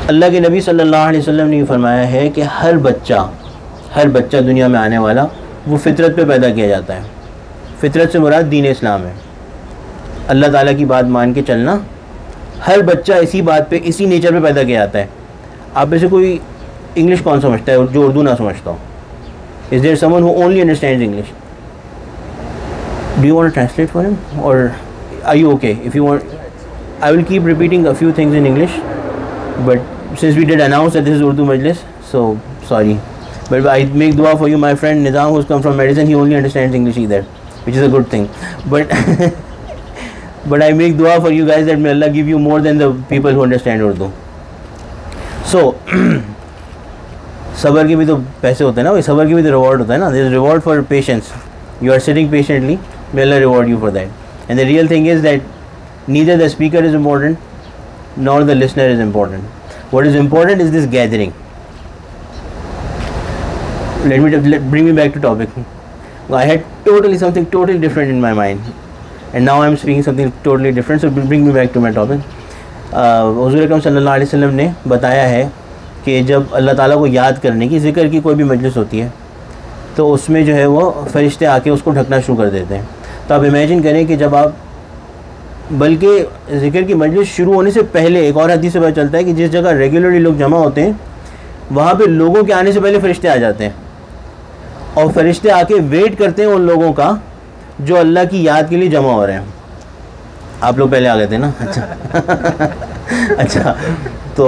अल्लाह के नबी सल्लल्लाहु अलैहि वसल्लम ने फरमाया है कि हर बच्चा दुनिया में आने वाला वो फितरत पे पैदा किया जाता है। फितरत से मुराद दीन इस्लाम है, अल्लाह ताला की बात मान के चलना। हर बच्चा इसी बात पे, इसी नेचर पे पैदा किया जाता है। आप में से कोई इंग्लिश कौन समझता है जो उर्दू ना समझता हो? Is there someone who only understands English? Do you want to translate for him और are you okay? If you want I will keep repeating a few things in English, but since we did announce that this is Urdu Majlis, so sorry, but I make dua for you, my friend Nizam, who's come from medicine. He only understands English either, which is a good thing, but but I make dua for you guys that may Allah give you more than the people who understand Urdu. So सबर के भी तो पैसे होते हैं ना भाई, सबर के भी तो रिवॉर्ड होता है ना. there is reward for patience. You are sitting patiently, may Allah reward you for that. And the real thing is that neither the speaker is important nor the listener is important. What is important is this gathering. Bring me back to topic. I had something totally different in my mind, and now I am speaking something totally different. So bring me back to my topic. हुज़ूर अकरम सल्लल्लाहु अलैहि वसल्लम ने बताया है कि जब अल्लाह ताला को याद करने की, ज़िक्र की कोई भी मजलिस होती है तो उसमें जो है वो फरिश्ते आके उसको ढकना शुरू कर देते हैं. तो आप इमेजिन करें कि जब आप, बल्कि ज़िक्र की मजलिस शुरू होने से पहले एक और हदीस से पता चलता है कि जिस जगह रेगुलरली लोग जमा होते हैं वहाँ पे लोगों के आने से पहले फ़रिश्ते आ जाते हैं, और फ़रिश्ते आके वेट करते हैं उन लोगों का जो अल्लाह की याद के लिए जमा हो रहे हैं. आप लोग पहले आ गए थे ना? अच्छा अच्छा, तो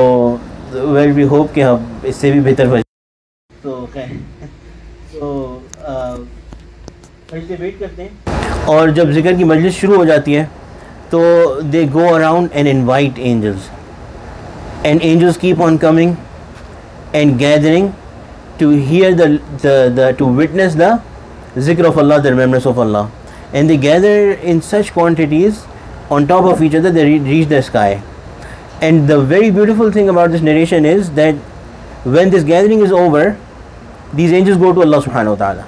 वेल वी होप कि हम इससे भी बेहतर तो फरिश्ते वेट करते हैं, और जब ज़िक्र की मजलिस शुरू हो जाती है तो they go around and invite angels, and angels keep on coming and gathering to hear to witness the zikr of Allah, the remembrance of Allah, and they gather in such quantities on top of each other they reach the sky. And the very beautiful thing about this narration is that when this gathering is over, these angels go to Allah subhanahu wa ta'ala,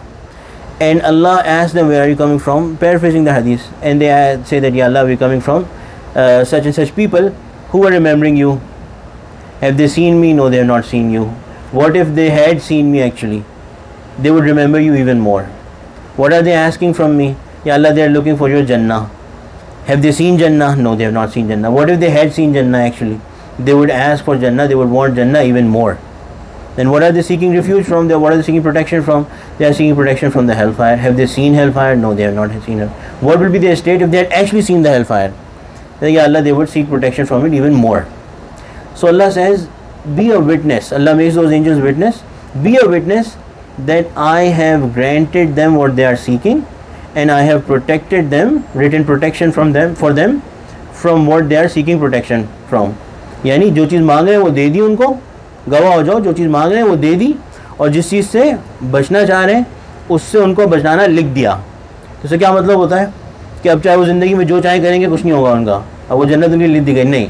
and Allah asks them, where are you coming from? Paraphrasing the hadith, and they say that, Ya Allah, we're coming from such and such people who are remembering you. Have they seen me? No, they have not seen you. What if they had seen me actually? They would remember you even more. What are they asking from me? Ya Allah, they are looking for your Jannah. Have they seen Jannah? No, they have not seen Jannah. What if they had seen Jannah actually? They would ask for Jannah, they would want Jannah even more. Then what are they seeking refuge from? What are they seeking protection from? They are seeking protection from the hellfire. Have they seen hellfire? No, they have not seen it. What will be their state if they had actually seen the hellfire? Then Ya Allah, they would seek protection from it even more. So Allah says, be a witness. Allah makes those angels witness. Be a witness that I have granted them what they are seeking, and I have protected them, written protection from them, for them, from what they are seeking protection from. यानी जो चीज़ मांग रहे हैं वो दे दी उनको, गवाह हो जाओ, जो चीज़ मांग रहे हैं वो दे दी, और जिस चीज़ से बचना चाह रहे हैं उससे उनको बचाना लिख दिया. तो इससे क्या मतलब होता है कि अब चाहे वो ज़िंदगी में जो चाहे करेंगे कुछ नहीं होगा उनका, अब वो जन्नत उनकी लिख दी गई. नहीं,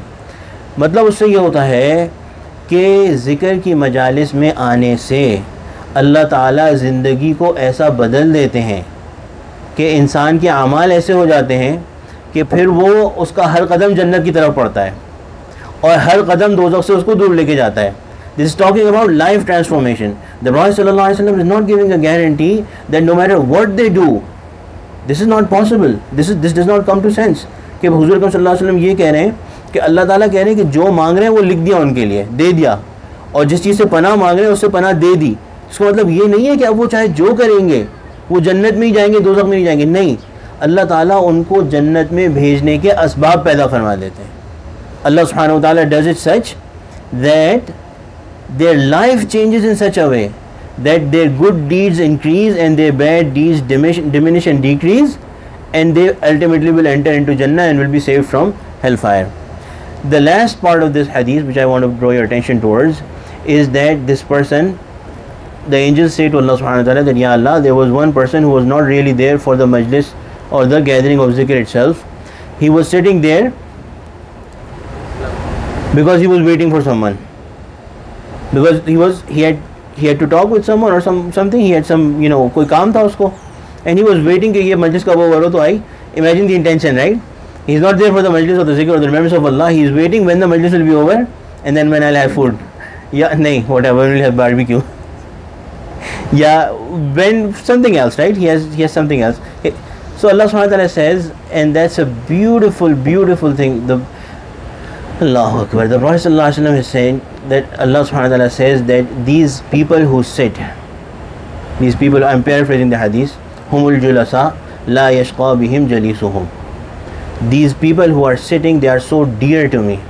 मतलब उससे ये होता है कि ज़िक्र की मजालिस में आने से अल्लाह ताला ज़िंदगी को ऐसा बदल देते हैं कि इंसान के अमाल ऐसे हो जाते हैं कि फिर वो उसका हर कदम जन्नत की तरफ पड़ता है और हर कदम दोज़ख से उसको दूर लेके जाता है. This is talking about life transformation. The Prophet sallallahu alaihi wasallam is not giving a guarantee that no matter what they do, this is not possible. This does not come to sense. कि हुज़ूर सल्लल्लाहु अलैहि वसल्लम ये कह रहे हैं कि अल्लाह ताला कह रहे हैं कि जो मांग रहे हैं वो लिख दिया उनके लिए, दे दिया, और जिस चीज़ से पनाह मांग रहे हैं उससे पनाह दे दी. इसका मतलब ये नहीं है कि अब वो चाहे जो करेंगे वो जन्नत में ही जाएंगे, दोज़ख में नहीं जाएंगे. नहीं, अल्लाह ताला उनको जन्नत में भेजने के असबाब पैदा फरमा देते हैं. Allah subhanahu wa ta'ala does it such that their life changes in such a way that their good deeds increase and their bad deeds diminish and decrease, and they ultimately will enter into Jannah and will be saved from hellfire. The last part of this hadith which I want to draw your attention towards is that this person, the angels say to Allah subhanahu wa ta'ala that, Ya Allah, there was one person who was not really there for the majlis or the gathering of zikr itself. He was sitting there because he was waiting for someone, because he had to talk with someone or something. He had some, कोई काम था उसको, and he was waiting कि ये majlis कब होगा तो आई. Imagine the intention, right? He is not there for the majlis of the zikr or the remembrance of Allah. He is waiting when the majlis will be over and then when I'll have food, yeah, nahi, whatever, we'll have barbecue. Yeah, when something else, right? He has something else. So Allah subhanahu wa ta'ala says, and that's a beautiful, beautiful thing. The Allahu Akbar. The Prophet sallallahu alaihi wasallam is saying that Allah subhanahu wa ta'ala says that these people who sit, these people, I'm paraphrasing the hadith, humul julasa la yashqa bihim jalisuhum. These people who are sitting, they are so dear to me,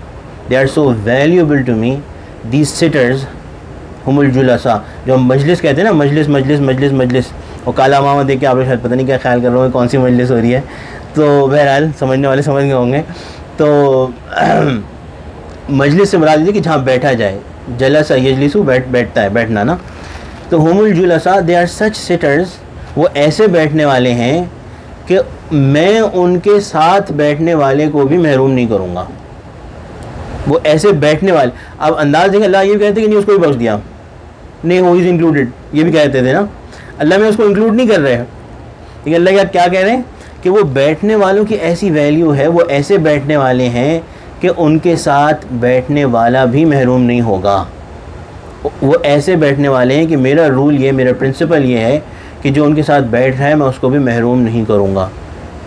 they are so valuable to me. These sitters, humul julasa, जो हम मजलिस कहते हैं ना, मजलिस मजलिस मजलिस मजलिस, और काला मामा देख के आप लोग शायद पता नहीं क्या ख्याल कर रहे हो कौन सी मजलिस हो रही है, तो बहरहाल समझने वाले समझ गए होंगे. तो मजलिस से मुराद है कि जहाँ बैठा जाए, जलसा यजलिसु, बैठता है, बैठना ना. तो हुमुल जुलसा, दे आर सच सिटर्स, वो ऐसे बैठने वाले हैं कि मैं उनके साथ बैठने वाले को भी महरूम नहीं करूँगा. वो ऐसे बैठने वाले, अब अंदाज़ देंगे अल्लाह ये कहते कि नहीं उसको भी बख्श दिया, नहीं वो इज़ इंक्लूडेड, ये भी कहते थे ना, अल्लाह में उसको इंक्लूड नहीं कर रहे हैं. लेकिन अल्लाह क्या कह रहे हैं कि वो बैठने वालों की ऐसी वैल्यू है, वो ऐसे बैठने वाले हैं कि उनके साथ बैठने वाला भी महरूम नहीं होगा. वो ऐसे बैठने वाले हैं कि मेरा रूल ये, मेरा प्रिंसिपल ये है कि जो उनके साथ बैठ रहा है मैं उसको भी महरूम नहीं करूँगा.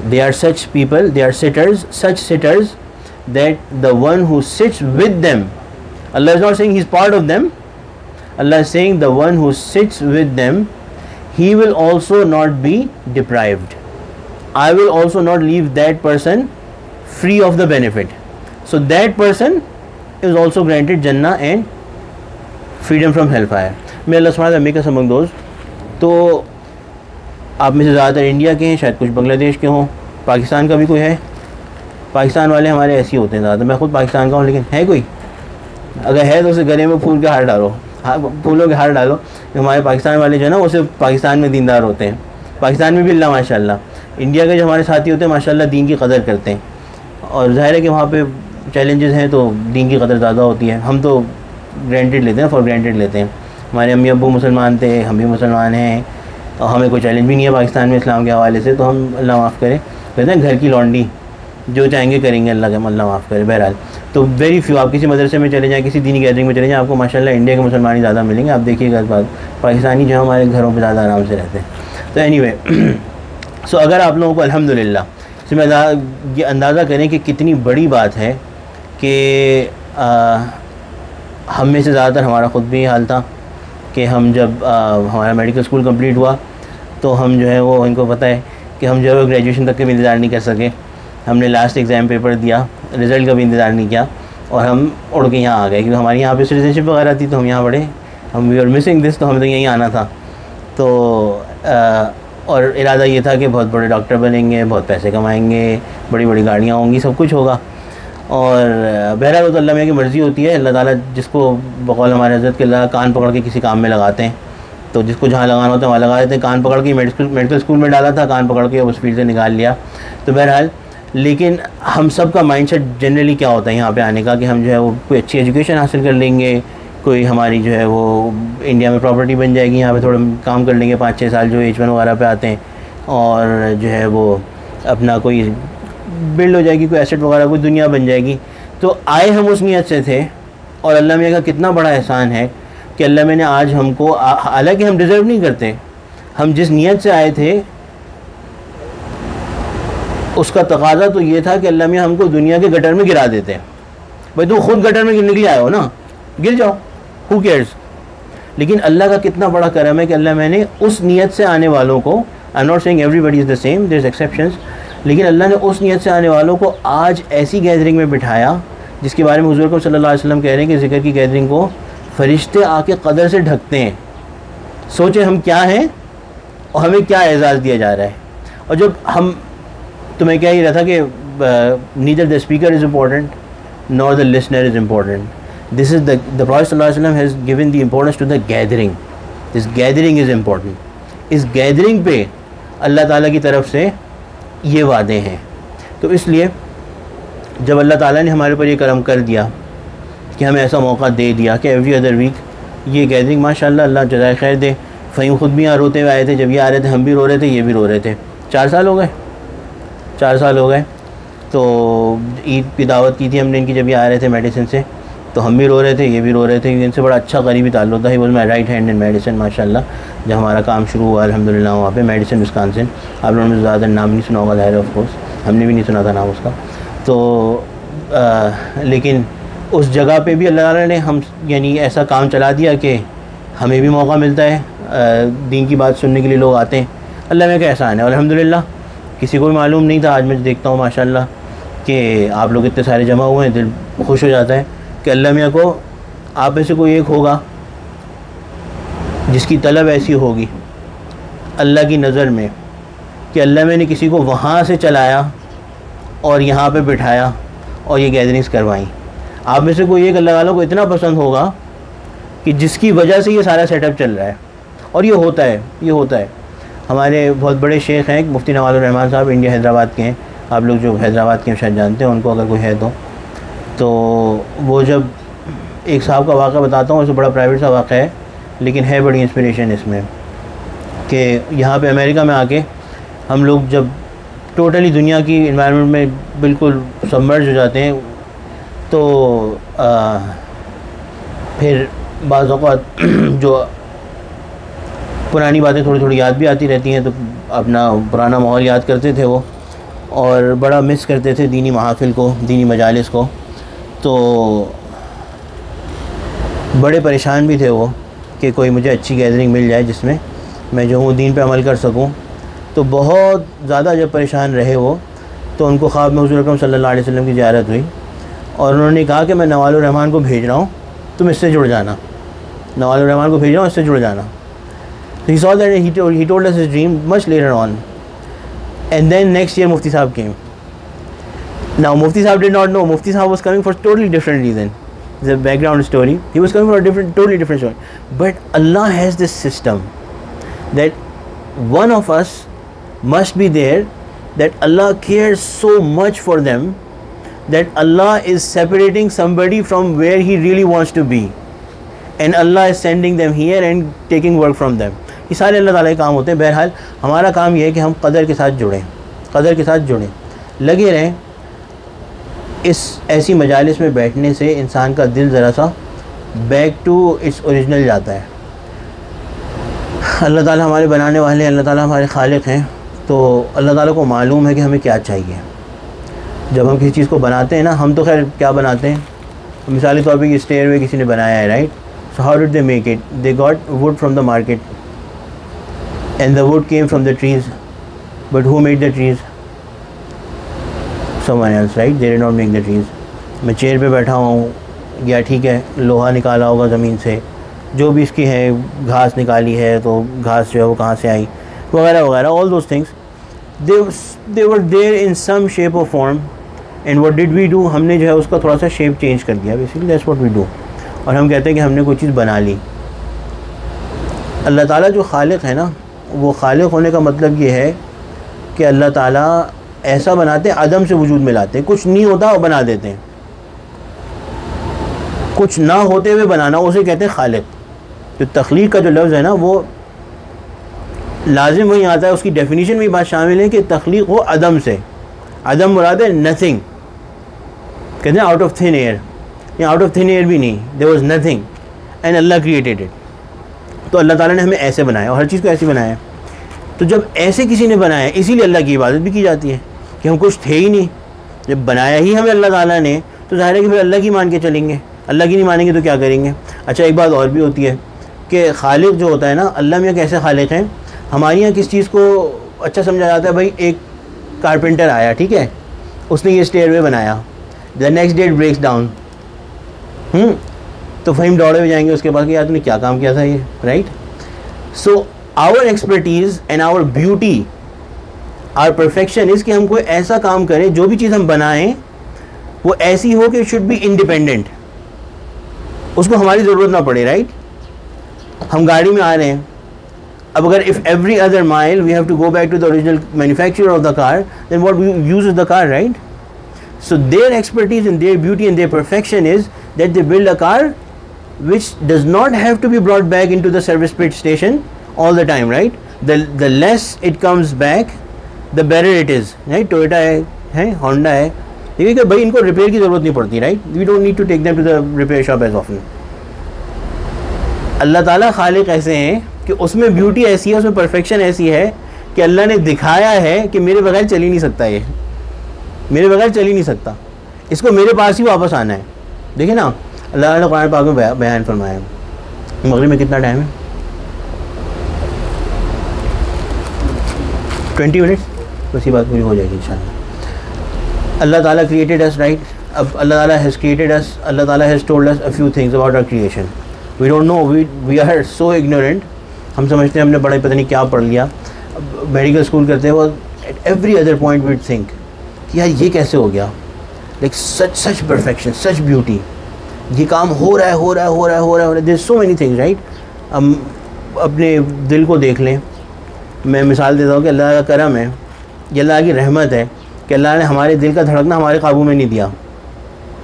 They are such people, they are sitters, such sitters that the one who sits with them, Allah is not saying he is part of them, Allah is saying the one who sits with them, he will also not be deprived. I will also not leave that person free of the benefit. So that person is also granted Jannah and freedom from hellfire. May Allah subhanahu wa ta'ala make us among those. तो आप में से ज़्यादातर India के हैं, शायद कुछ बांग्लादेश के हों, पाकिस्तान का भी कोई है. पाकिस्तान वाले हमारे ऐसे ही होते हैं ज़्यादा. मैं खुद पाकिस्तान का हूँ, लेकिन है कोई, अगर है तो उसे गले में फूल के हार डालो, फूलों के हार डालो. हमारे पाकिस्तान वाले जो है ना, वो सिर्फ पाकिस्तान में दीनदार होते हैं. पाकिस्तान में भी अल्लाह माशाल्लाह. इंडिया के जो हमारे साथी होते हैं माशाल्लाह दीन की कदर करते हैं, और ज़ाहिर है कि वहाँ पे चैलेंजेस हैं तो दीन की कदर ज़्यादा होती है. हम तो ग्रांटेड लेते हैं, फॉर ग्रांटेड लेते हैं. हमारे अम्मी अब्बू मुसलमान थे, हम भी मुसलमान हैं, और हमें कोई चैलेंज भी नहीं है पाकिस्तान में इस्लाम के हवाले से, तो हम अल्लाह माफ़ करे कहते हैं घर की लौंडी, जो चाहेंगे करेंगे, अल्लाह के अल्लाह माफ़ करे. बहरहाल तो वेरी फ्यू, आप किसी मदरसे में चले जाएँ, किसी दीनी गैदरिंग में चले जाएँ, आपको माशाल्लाह इंडिया के मुसलमान ही ज़्यादा मिलेंगे. आप देखिएगा इस बात, पाकिस्तानी जो है हमारे घरों पे ज़्यादा आराम से रहते हैं. तो एनीवे सो अगर आप लोगों को अल्हम्दुलिल्लाह इसमें ये अंदाज़ा करें कि कितनी बड़ी बात है कि हम में से ज़्यादातर, हमारा ख़ुद भी हाल था कि हम जब हमारा मेडिकल स्कूल कंप्लीट हुआ तो हम जो है वो, इनको पता है कि हम जो है ग्रेजुएशन तक के भी इंतज़ार नहीं कर सके. हमने लास्ट एग्ज़ाम पेपर दिया, रिज़ल्ट का भी इंतज़ार नहीं किया, और हम उड़ के यहाँ आ गए, क्योंकि हमारे यहाँ पे सिटीजनशिप वगैरह थी, तो हम यहाँ पढ़े, हम वी आर मिसिंग दिस, तो हमें तो यहीं आना था. तो और इरादा ये था कि बहुत बड़े डॉक्टर बनेंगे, बहुत पैसे कमाएंगे, बड़ी बड़ी गाड़ियाँ होंगी, सब कुछ होगा. और बहरहाल वो तो अल्लाह मियाँ की मर्ज़ी होती है. अल्लाह ताला जिसको बक़ौल हमारे हज़रत के अल्लाह कान पकड़ के किसी काम में लगाते हैं, तो जिसको जहाँ लगाना होता है वहाँ लगा देते हैं. कान पकड़ के मेडिकल स्कूल में डाला था, कान पकड़ के उस फील्ड से निकाल लिया. तो बहरहाल, लेकिन हम सब का माइंडसेट जनरली क्या होता है यहाँ पे आने का, कि हम जो है वो कोई अच्छी एजुकेशन हासिल कर लेंगे, कोई हमारी जो है वो इंडिया में प्रॉपर्टी बन जाएगी, यहाँ पे थोड़ा काम कर लेंगे 5-6 साल जो H1 वगैरह पे आते हैं, और जो है वो अपना कोई बिल्ड हो जाएगी, कोई एसेट वगैरह, कोई दुनिया बन जाएगी. तो आए हम उस नीयत से थे, और अल्लाह मियाँ का कितना बड़ा एहसान है कि अल्लाह मियाँ ने आज हमको, हालांकि हम डिज़र्व नहीं करते, हम जिस नीयत से आए थे उसका तकाज़ा तो ये था कि अल्लाह मियाँ हमको दुनिया के गटर में गिरा देते हैं. भाई तुम खुद गटर में निकले आए हो ना, गिर जाओ, हु केयर्स. लेकिन अल्लाह का कितना बड़ा करम है कि अल्लाह मैंने उस नीयत से आने वालों को, I am not saying everybody is the same, there is exceptions, लेकिन अल्लाह ने उस नीयत से आने वालों को आज ऐसी गैदरिंग में बिठाया जिसके बारे में हुज़ूर को सल्लल्लाहु अलैहि वसल्लम कह रहे हैं कि ज़िक्र की गैदरिंग को फ़रिश्ते आके कदर से ढकते हैं. सोचें हम क्या हैं और हमें क्या एजाज़ दिया जा रहा है. और जब हम, तो मैं कह ही रहा था कि neither the speaker is important nor the listener is important. This is the prophet सल्लल्लाहु अलैहि वसल्लम has given the importance to the gathering. This gathering is important. इस गैदरिंग पे अल्लाह ताला की तरफ से ये वादे हैं. तो इसलिए जब अल्लाह ताला ने हमारे ऊपर ये करम कर दिया कि हमें ऐसा मौका दे दिया कि एवरी अदर वीक ये गैदरिंग, माशाल्लाह अल्लाह जज़ाए खैर दे. फ़हीम ख़ुद भी यहाँ रोते हुए आए थे, जब ये आ रहे थे हम भी रो रहे थे, ये भी रो रहे थे. 4 साल हो गए, 4 साल हो गए. तो ईद की दावत की थी हमने इनकी जब ये आ रहे थे मेडिसिन से, तो हम भी रो रहे थे, ये भी रो रहे थे, क्योंकि इनसे बड़ा अच्छा करीबी ताल्लुक था। He was my right hand in medicine माशाल्लाह। जब हमारा काम शुरू हुआ अल्हम्दुलिल्लाह वहाँ पे मेडिसिन विस्कॉन्सिन, आप लोगों ने ज़्यादा नाम नहीं सुना होगा ज़ाहिर ऑफ कोर्स, हमने भी नहीं सुना था नाम उसका। तो लेकिन उस जगह पे भी अल्लाह ताला ने हम यानी ऐसा काम चला दिया कि हमें भी मौका मिलता है, दीन की बात सुनने के लिए लोग आते हैं। अल्लाह में का एहसान है अल्हम्दुलिल्लाह। किसी को भी मालूम नहीं था, आज मैं देखता हूँ माशाल्लाह कि आप लोग इतने सारे जमा हुए हैं, दिल खुश हो जाता है कि अल्लाह मियाँ को आप में से कोई एक होगा जिसकी तलब ऐसी होगी अल्लाह की नज़र में कि अल्लाह में ने किसी को वहाँ से चलाया और यहाँ पे बिठाया और ये गैदरिंग्स करवाई। आप में से कोई एक अल्लाह वालों को इतना पसंद होगा कि जिसकी वजह से ये सारा सेटअप चल रहा है। और ये होता है, ये होता है। हमारे बहुत बड़े शेख हैं, मुफ्ती नवाजुर रहमान साहब, इंडिया हैदराबाद के हैं। आप लोग जो हैदराबाद के शायद जानते हैं उनको, अगर कोई है तो वो जब एक साहब का वाक़ा बताता हूँ, उससे बड़ा प्राइवेट सा वाक़ा है लेकिन है बड़ी इंस्पिरेशन इसमें, कि यहाँ पे अमेरिका में आके हम लोग जब टोटली दुनिया की इन्वायरमेंट में बिल्कुल सबमर्ज हो जाते हैं तो फिर बाज़ औक़ात जो पुरानी बातें थोड़ी थोड़ी याद भी आती रहती हैं, तो अपना पुराना माहौल याद करते थे वो, और बड़ा मिस करते थे दीनी महफ़िल को, दीनी मजालिस को। तो बड़े परेशान भी थे वो कि कोई मुझे अच्छी गैदरिंग मिल जाए जिसमें मैं जो हूँ दीन पे अमल कर सकूँ। तो बहुत ज़्यादा जब परेशान रहे वो, तो उनको ख्वाब में हुज़ूर अकरम सल्लल्लाहु अलैहि वसल्लम की ज़ियारत हुई और उन्होंने कहा कि मैं नवाजुर रहमान को भेज रहा हूँ, तुम इससे जुड़ जाना, नवाजुर रहमान को भेज रहा हूँ, इससे जुड़ जाना। So he saw that he told us his dream much later on, and then next year Mufti Sahab came. Now Mufti Sahab did not know. Mufti Sahab was coming for totally different reason. The background story. He was coming for a totally different story. But Allah has this system that one of us must be there, that Allah cares so much for them that Allah is separating somebody from where He really wants to be, and Allah is sending them here and taking work from them. ये सारे अल्लाह ताला के काम होते हैं। बहरहाल हमारा काम ये है कि हम क़दर के साथ जुड़ें, क़दर के साथ जुड़ें, लगे रहें। इस ऐसी मजालिस में बैठने से इंसान का दिल ज़रा सा बैक टू इट्स ओरिजिनल जाता है। अल्लाह ताला हमारे बनाने वाले, अल्लाह ताला हमारे खालिक हैं, तो अल्लाह ताला को मालूम है कि हमें क्या चाहिए। जब हम किसी चीज़ को बनाते हैं ना, हम तो खैर क्या बनाते हैं, मिसाली तौर पर ये स्टेयरवे किसी ने बनाया है, right? So how did they make it? They got wood from the market, and the wood came from the trees. But who made the trees? Someone else, right? They did not make the trees. मैं chair पे बैठा हूँ, या ठीक है लोहा निकाला होगा ज़मीन से, जो भी इसकी है, घास निकाली है तो घास जो है वो कहाँ से आई, वगैरह वगैरह, all those things. They were there in some shape or form, and what did we do? हमने जो है उसका थोड़ा सा शेप चेंज कर दिया. Basically that's what we do. और हम कहते हैं कि हमने कोई चीज़ बना ली। अल्लाह ताला जो खालिक है ना, वो खालिक होने का मतलब ये है कि अल्लाह ताला ऐसा बनाते हैं, अदम से वजूद में लाते हैं। कुछ नहीं होता और बना देते हैं, कुछ ना होते हुए बनाना, उसे कहते हैं खालिक। तो तख्लीक का जो लफ्ज़ है ना, वो लाजिम वहीं आता है, उसकी डेफिनीशन में बात शामिल है कि तख्लीक हो अदम से। अदम मुराद है नथिंग, कहते हैं आउट ऑफ थिन एयर, या आउट ऑफ थिन एयर भी नहीं, there was nothing and Allah created it. तो अल्लाह ताला ने हमें ऐसे बनाया और हर चीज़ को ऐसे बनाया। तो जब ऐसे किसी ने बनाया, इसीलिए अल्लाह की इबादत भी की जाती है कि हम कुछ थे ही नहीं, जब बनाया ही हमें अल्लाह ताला ने, तो ज़ाहिर है कि फिर अल्लाह की मान के चलेंगे। अल्लाह की नहीं मानेंगे तो क्या करेंगे? अच्छा, एक बात और भी होती है कि खालिक जो होता है ना, अल्लाह मियाँ कैसे खालिक हैं। हमारे यहाँ किस चीज़ को अच्छा समझा जाता है, भाई एक कारपेंटर आया, ठीक है, उसने ये स्टेयरवे बनाया, the next day it breaks down, तो फिर हम दौड़े हुए जाएंगे उसके बाद कि यार तूने क्या काम किया था ये, right? So our expertise and our beauty, our perfection is कि हम कोई ऐसा काम करें, जो भी चीज़ हम बनाएं वो ऐसी हो कि इट शुड बी इंडिपेंडेंट, उसको हमारी ज़रूरत ना पड़े, राइट? हम गाड़ी में आ रहे हैं, अब अगर if every other mile we have to go back to the original manufacturer of the car, then what we use is the car, right? So their expertise and their beauty and their perfection is that they build a car which does not have to be brought back into the service pit station all the time, right? The less it comes back, the better it is, right? Toyota है, Honda है, देखिए कि भाई इनको repair की ज़रूरत नहीं पड़ती, right, we don't need to take them to the repair shop as often. Allah ताला खालिक ऐसे हैं कि उसमें ब्यूटी ऐसी है, उसमें परफेक्शन ऐसी है कि अल्लाह ने दिखाया है कि मेरे बगैर चल ही नहीं सकता, ये मेरे बगैर चल ही नहीं सकता, इसको मेरे पास ही वापस आना है। देखिए ना अल्लाह ने कुरान पाक में बयान फरमाया है। मगरिब में कितना टाइम है? 20 मिनट्स, बस ये बात पूरी हो जाएगी इंशाल्लाह। अल्लाह ताला क्रिएटेड अस, राइट। अब अल्लाह ताला हैज़ क्रिएटेड अस, अल्लाह ताला has told us a few things about our creation. We don't know, we are so ignorant. हम समझते हैं हमने बड़ा पता नहीं क्या पढ़ लिया। मेडिकल स्कूल करते हैं वो, at every other point we think यार ये कैसे हो गया, like such perfection, such beauty, ये काम हो रहा है। There so many things, right. हम अपने दिल को देख लें, मैं मिसाल देता हूँ कि अल्लाह का करम है, ये अल्लाह की रहमत है कि अल्लाह ने हमारे दिल का धड़कना हमारे काबू में नहीं दिया।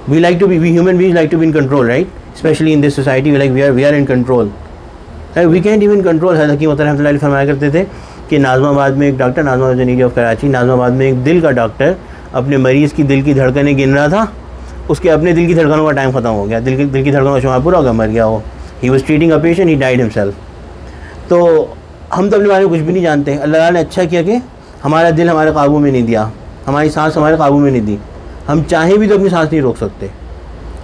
We like to be, we human beings like to be in control, right, specially in this society we are in control, we can't even control. हज़रत हकीम रहमतुल्लाह अलैह फरमाया करते थे कि नाज़माबाद में एक डॉक्टर, नाज़माबाद यूनिवर्सिटी ऑफ कराची, नाज़माबाद में एक दिल का डॉक्टर अपने मरीज़ की दिल की धड़कनें गिन रहा था, उसके अपने दिल की धड़कनों का टाइम ख़त्म हो गया, दिल की धड़कनों का शुमार पूरा हो गया, मर गया वो। He was treating a patient, he died himself. तो हम तो अपने बारे में कुछ भी नहीं जानते। अल्लाह ने अच्छा किया कि हमारा दिल हमारे काबू में नहीं दिया, हमारी सांस हमारे काबू में नहीं दी। हम चाहें भी तो अपनी सांस नहीं रोक सकते।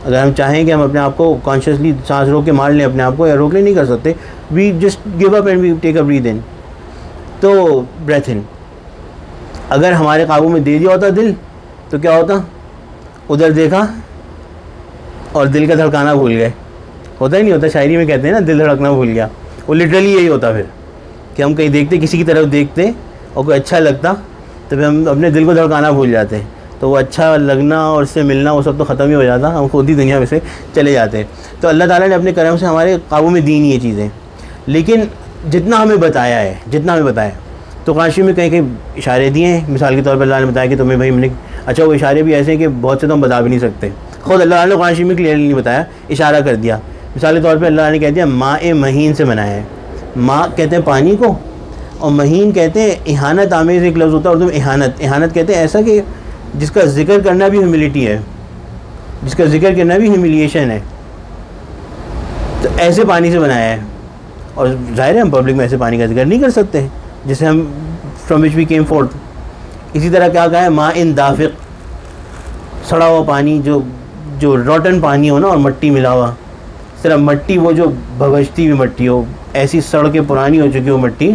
अगर हम चाहें कि हम अपने आप को कॉन्शियसली सांस रोक के मार लें अपने आप को या रोक लें, नहीं कर सकते। We just give up and we take a breath in, तो ब्रेथ इन। अगर हमारे काबू में दे दिया होता दिल तो क्या होता, उधर देखा और दिल का धड़काना भूल गए, होता ही नहीं होता। शायरी में कहते हैं ना दिल धड़कना भूल गया, वो लिटरली यही होता फिर कि हम कहीं देखते, किसी की तरफ देखते और कोई अच्छा लगता तो फिर हम अपने दिल को धड़काना भूल जाते, तो वो अच्छा लगना और उससे मिलना वो सब तो ख़त्म ही हो जाता, हम खुद ही दुनिया में से चले जाते। तो अल्लाह ताला ने अपने करम से हमारे काबू में दी नहीं ये चीज़ें, लेकिन जितना हमें बताया तो काशी में कहीं कहीं इशारे दिए हैं। मिसाल के तौर पर अल्लाह ने बताया कि तुम्हें भाई मैंने, अच्छा वो इशारे भी ऐसे हैं कि बहुत से तो हम बता भी नहीं सकते, खुद अल्लाह ने काशी में क्लियरली नहीं बताया, इशारा कर दिया। मिसाल के तौर पर अल्लाह ने कह दिया माए महीन से बनाया है। माँ कहते हैं पानी को, और महीन कहते हैं इहानत आमेज़ एक लफ्ज़ होता है उर्दू में, इहानत कहते हैं ऐसा कि जिसका जिक्र करना भी ह्यूमिलिटी है, जिसका जिक्र करना भी ह्यूमिलिएशन है। तो ऐसे पानी से बनाया है, और ज़ाहिर है हम पब्लिक में ऐसे पानी का जिक्र नहीं कर सकते जिसे हम from which we came forth. इसी तरह क्या कहा है, माँ इन दाफिक, सड़ा हुआ पानी, जो रॉटन पानी हो ना और मट्टी मिला हुआ, इस तरह मट्टी वो जो भगजती हुई मट्टी हो, ऐसी सड़ के पुरानी हो चुकी हो मट्टी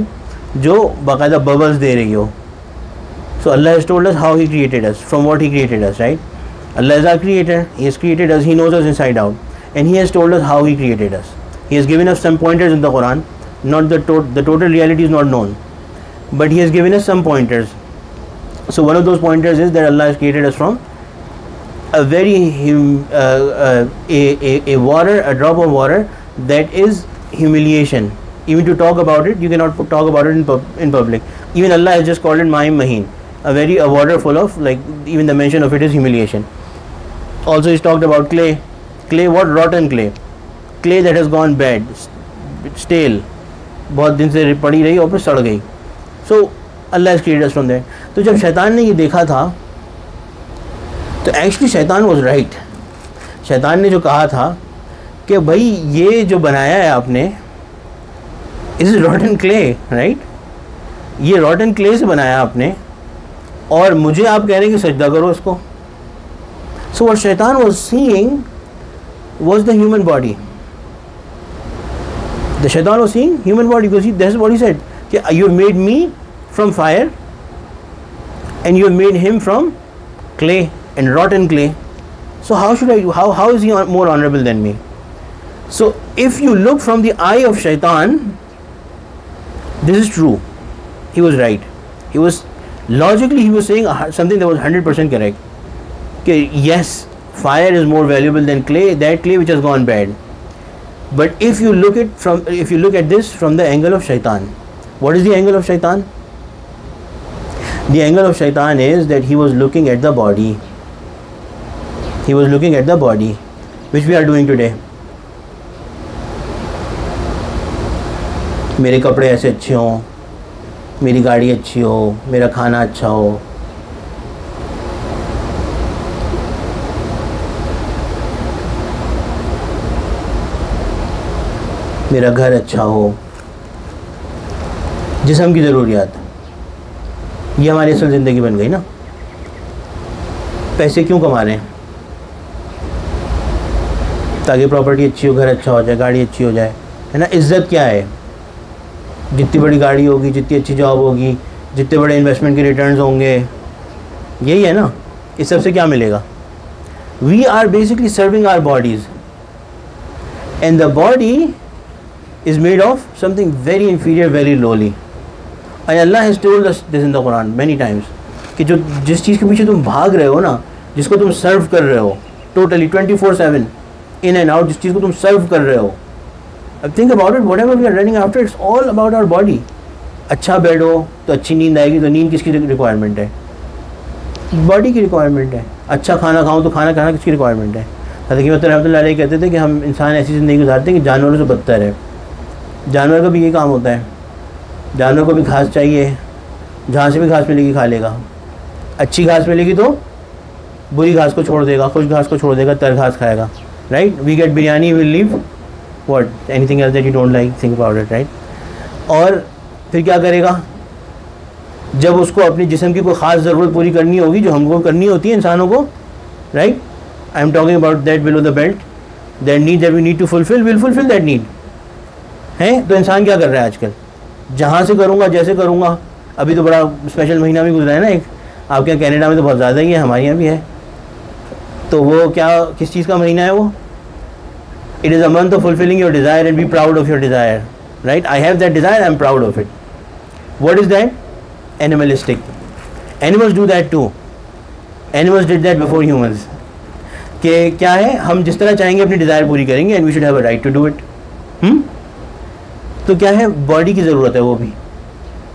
जो बाकायदा बबल्स दे रही हो। So Allah has told us how He created us, from what He created us, right? Allah is our creator. He has created us. He knows us inside out, and He has told us how He created us. He has given us some pointers in the Quran. Not the total reality is not known, but He has given us some pointers. So one of those pointers is that Allah has created us from a very a water, a drop of water that is humiliation. Even to talk about it, you cannot talk about it in public. Even Allah has just called it Ma'im Maheen. A water full of, like, even the mention of it is humiliation. Also he's talked about clay. What? Rotten clay that has gone bad, stale, बहुत दिन से पड़ी रही और फिर सड़ गई. So Allah has created us from that. तो जब शैतान ने ये देखा था तो एक्चुअली शैतान was right. शैतान ने जो कहा था कि भाई ये जो बनाया है आपने, इस rotten clay, right? ये rotten clay से बनाया आपने और मुझे आप कह रहे हैं कि सजदा करो इसको. So what Shaitan was seeing was the human body. The Shaitan was seeing human body because that's what he said. You made me from fire and you made him from clay and rotten clay. So how is he more honorable than me? So if you look from the eye of Shaitan, this is true. He was right. He was saying something that was 100% correct. Okay, yes, fire is more valuable than clay, that clay which has gone bad. But if you look at this from the angle of Shaitan, what is the angle of Shaitan? The angle of Shaitan is that he was looking at the body. He was looking at the body, which we are doing today. मेरे कपड़े ऐसे अच्छे हों, मेरी गाड़ी अच्छी हो, मेरा खाना अच्छा हो, मेरा घर अच्छा हो, जिस्म की ज़रूरियात, ये हमारी असल ज़िंदगी बन गई ना। पैसे क्यों कमा रहे हैं? ताकि प्रॉपर्टी अच्छी हो, घर अच्छा हो जाए, गाड़ी अच्छी हो जाए, है ना। इज़्ज़त क्या है? जितनी बड़ी गाड़ी होगी, जितनी अच्छी जॉब होगी, जितने बड़े इन्वेस्टमेंट के रिटर्न्स होंगे, यही है ना। इस सब से क्या मिलेगा? We are basically serving our bodies, and the body is made of something very inferior, very lowly. And Allah has told us this in the Quran many times कि जो जिस चीज़ के पीछे तुम भाग रहे हो ना, जिसको तुम सर्व कर रहे हो टोटली 24/7 इन एंड आउट, जिस चीज़ को तुम सर्व कर रहे हो, अब think about it, whatever we are running after, it's all about our body. अच्छा बेड हो तो अच्छी नींद आएगी, तो नींद किसकी रिक्वायरमेंट है? बॉडी की रिक्वायरमेंट है। अच्छा खाना खाऊं तो खाना खाना किसकी रिक्वायरमेंट है? हज़रत रहमतुल्लाह अलैह कहते थे कि हम इंसान ऐसी ज़िंदगी गुजारते हैं कि जानवरों से बदतर है। जानवर का भी ये काम होता है, जानवर को भी घास चाहिए, जहाँ से भी घास मिलेगी खा लेगा। अच्छी घास मिलेगी तो बुरी घास को छोड़ देगा, खुश घास को छोड़ देगा, तर घास खाएगा, right. We get biryani, will leave what anything else that you don't like, think about it, right. और फिर क्या करेगा? जब उसको अपने जिस्म की कोई ख़ास ज़रूरत पूरी करनी होगी, जो हमको करनी होती है इंसानों को, right, I am talking about that below the belt, that need that we need to fulfil, will fulfil that need, है। तो इंसान क्या कर रहा है आजकल? जहाँ से करूँगा, जैसे करूँगा। अभी तो बड़ा स्पेशल महीना भी गुजरा है ना एक, आपके यहाँ कनाडा में तो बहुत ज़्यादा ही है, हमारे यहाँ भी है। तो वो क्या, किस चीज़ का महीना है वो? It is a month of fulfilling your desire and be proud of your desire, right. I have that desire, I am proud of it. What is that? Animalistic. Animals do that too, animals did that before humans. कि क्या है, हम जिस तरह चाहेंगे अपनी desire पूरी करेंगे, and we should have a right to do it. तो क्या है, बॉडी की ज़रूरत है वो भी।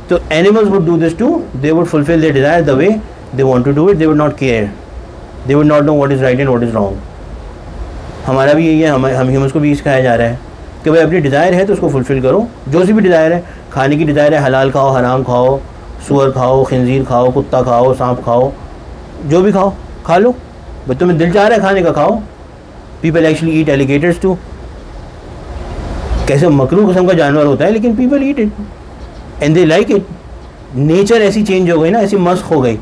तो animals would do this too, they would fulfil their desire the way they want to do it, they would not care, they would not know what is right and what is wrong. हमारा भी यही है, हम humans को भी सिखाया जा रहा है कि भाई अपनी डिज़ायर है तो उसको फुलफ़िल करो। जो सी भी डिज़ायर है, खाने की डिज़ायर है, हलाल खाओ, हराम खाओ, सूअर खाओ, खिंजीर खाओ, कुत्ता खाओ, सांप खाओ, जो भी खाओ खा लो। बट तुम्हें दिल चाह रहा है खाने का, खाओ। People actually eat alligators too. कैसे मकरूह किस्म का जानवर होता है, लेकिन people eat it and they like it. Nature ऐसी चेंज हो गई ना, ऐसी मस्क हो गई।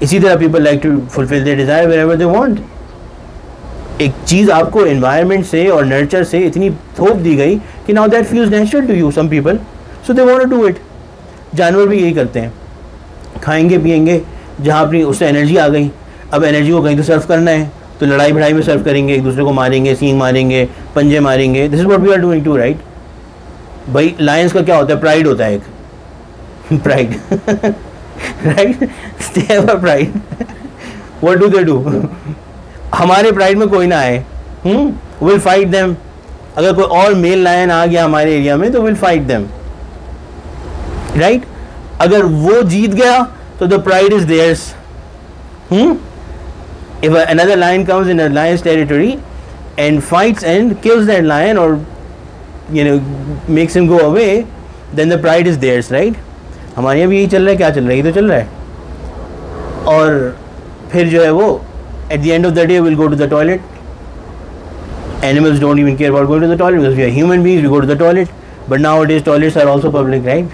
इसी तरह people like to fulfil their desire wherever they want. एक चीज़ आपको एनवायरनमेंट से और नर्चर से इतनी थोप दी गई कि now that feels natural to you, some people, so they want to do it. जानवर भी यही करते हैं, खाएंगे पिएंगे, जहाँ अपनी उससे एनर्जी आ गई, अब एनर्जी को कहीं तो सर्व करना है, तो लड़ाई भिड़ाई में सर्व करेंगे, एक दूसरे को मारेंगे, सींग मारेंगे, पंजे मारेंगे। This is what we are doing too, right. भाई लायंस का क्या होता है? प्राइड होता है एक pride right, they have a pride. What do they do? हमारे प्राइड में कोई ना आए, विल फाइट देम। अगर कोई और मेल लायन आ गया हमारे एरिया में तो विल फाइट देम, राइट। अगर वो जीत गया तो the pride is theirs. If another lion comes in a lion's territory and fights and kills that lion or makes him go away, then the pride is theirs, right? हमारे यहाँ भी यही चल रहा है। क्या चल रहा है? ये तो चल रहा है। और फिर जो है वो at the end of the day will go to the toilet. Animals don't even care about going to the toilet because we are human beings, we go to the toilet. But nowadays toilets are also public, right?